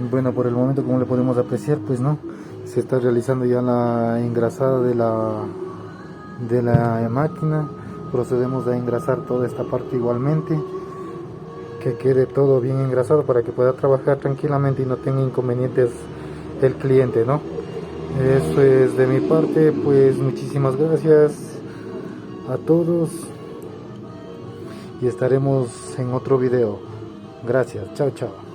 Bueno, por el momento, como le podemos apreciar, pues no, se está realizando ya la engrasada de la máquina. Procedemos a engrasar toda esta parte igualmente, que quede todo bien engrasado para que pueda trabajar tranquilamente y no tenga inconvenientes el cliente, ¿no? Eso es de mi parte. Pues muchísimas gracias a todos y estaremos en otro video. Gracias, chao chao.